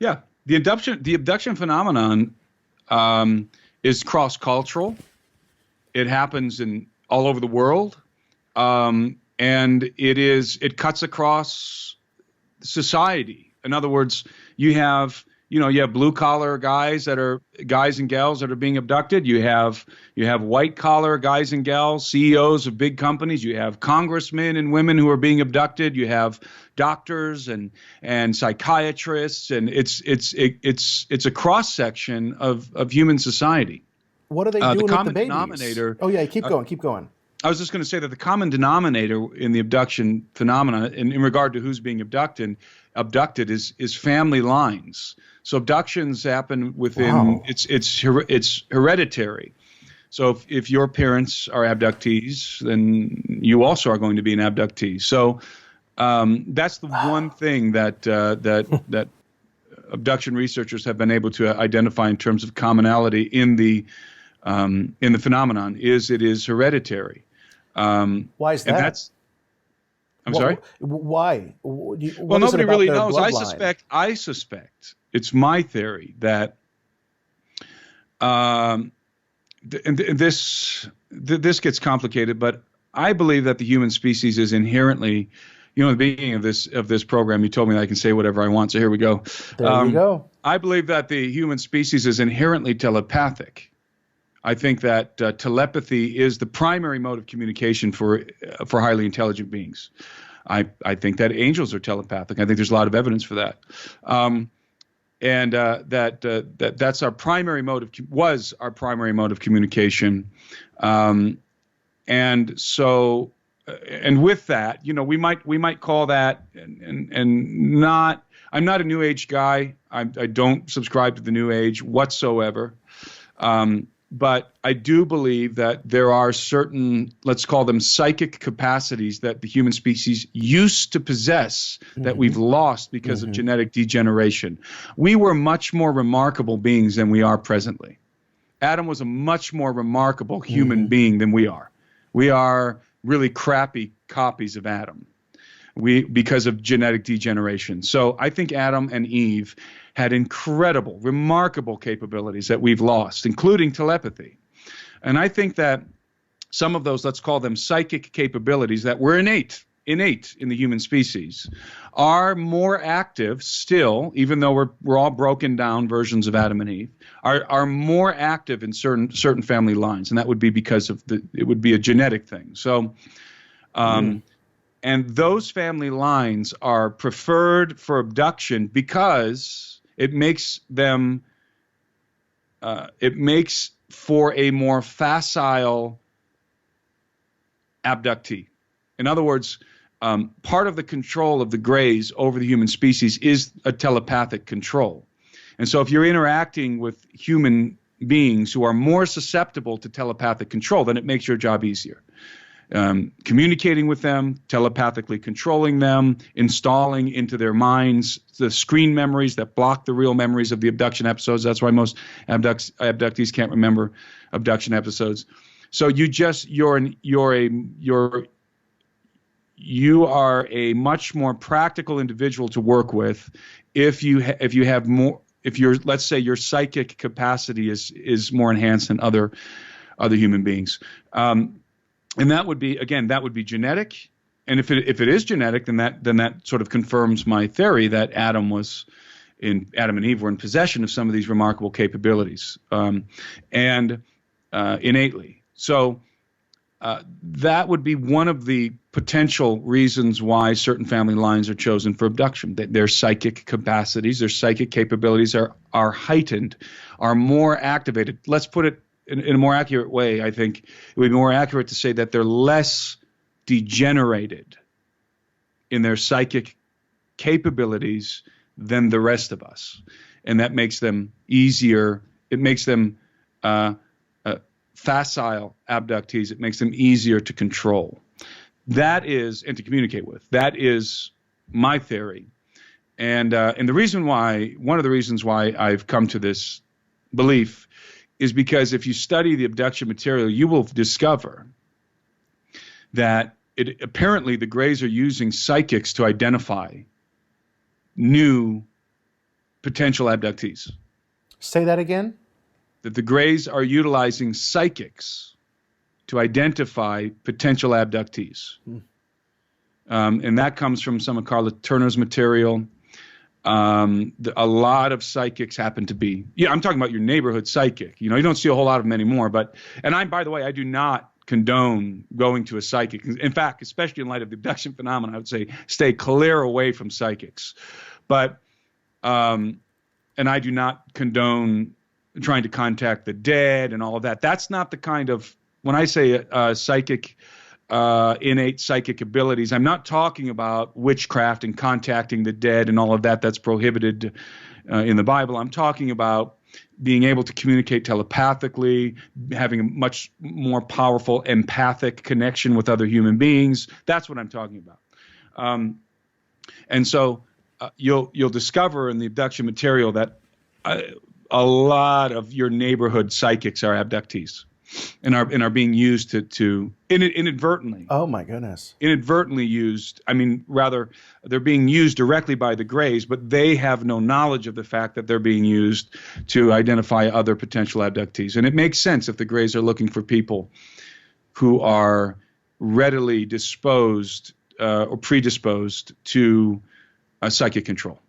Yeah, the abduction phenomenon is cross-cultural. It happens in all over the world, and it cuts across society. In other words, you have blue collar guys and gals that are being abducted. You have white collar guys and gals, CEOs of big companies. You have congressmen and women who are being abducted. You have doctors and psychiatrists, and it's a cross section of human society. What are they The doing with the common babies? denominator. Oh yeah, keep going, keep going. I was just going to say that the common denominator in the abduction phenomenon, in regard to who's being abducted is family lines. So abductions happen within Wow. it's hereditary. So if your parents are abductees, then you also are going to be an abductee. So that's the one thing that abduction researchers have been able to identify in terms of commonality in the phenomenon is it is hereditary. Why is that? And that's, I'm sorry? Why? Well, What is it nobody about really their knows. bloodline? I suspect it's my theory that this gets complicated, but I believe that the human species is inherently, at the beginning of this program, you told me that I can say whatever I want, so here we go. There you go. I believe that the human species is inherently telepathic. I think that telepathy is the primary mode of communication for highly intelligent beings. I think that angels are telepathic. I think there's a lot of evidence for that, and that's our primary was our primary mode of communication, and so and with that, we might call that and not. I'm not a New Age guy. I don't subscribe to the New Age whatsoever. But I do believe that there are certain, let's call them psychic capacities that the human species used to possess that we've lost because of genetic degeneration. We were much more remarkable beings than we are presently. Adam was a much more remarkable human being than we are. We are really crappy copies of Adam because of genetic degeneration. So I think Adam and Eve had incredible, remarkable capabilities that we've lost, including telepathy. And I think that some of those, let's call them psychic capabilities that were innate in the human species, are more active still, even though we're all broken down versions of Adam and Eve, are more active in certain family lines. And that would be because it would be a genetic thing. So, and those family lines are preferred for abduction because it makes for a more facile abductee. In other words, part of the control of the Greys over the human species is a telepathic control. And so if you're interacting with human beings who are more susceptible to telepathic control, then it makes your job easier. Communicating with them, telepathically controlling them, installing into their minds the screen memories that block the real memories of the abduction episodes. That's why most abductees can't remember abduction episodes. So you are a much more practical individual to work with if let's say your psychic capacity is more enhanced than other human beings. And that would be genetic. And if it is genetic, then that sort of confirms my theory that Adam and Eve were in possession of some of these remarkable capabilities, and innately. So that would be one of the potential reasons why certain family lines are chosen for abduction. Their psychic capacities, their psychic capabilities are heightened, are more activated. Let's put it in a more accurate way. I think it would be more accurate to say that they're less degenerated in their psychic capabilities than the rest of us. And that makes them easier. It makes them facile abductees. It makes them easier to control. And to communicate with. That is my theory. And one of the reasons why I've come to this belief is because if you study the abduction material, you will discover that apparently the Greys are using psychics to identify new potential abductees. Say that again? That the Greys are utilizing psychics to identify potential abductees. And that comes from some of Carla Turner's material. A lot of psychics happen to be, I'm talking about your neighborhood psychic. You don't see a whole lot of them anymore. By the way, I do not condone going to a psychic. In fact, especially in light of the abduction phenomenon, I would say stay clear away from psychics. And I do not condone trying to contact the dead and all of that. That's not the kind of, when I say psychic, innate psychic abilities, I'm not talking about witchcraft and contacting the dead and all of that. That's prohibited in the Bible. I'm talking about being able to communicate telepathically, having a much more powerful empathic connection with other human beings. That's what I'm talking about. And so you'll discover in the abduction material that a lot of your neighborhood psychics are abductees and are being used to inadvertently. Oh my goodness. Inadvertently used. I mean, rather, they're being used directly by the Greys, but they have no knowledge of the fact that they're being used to identify other potential abductees. And it makes sense if the Greys are looking for people who are readily disposed or predisposed to psychic control.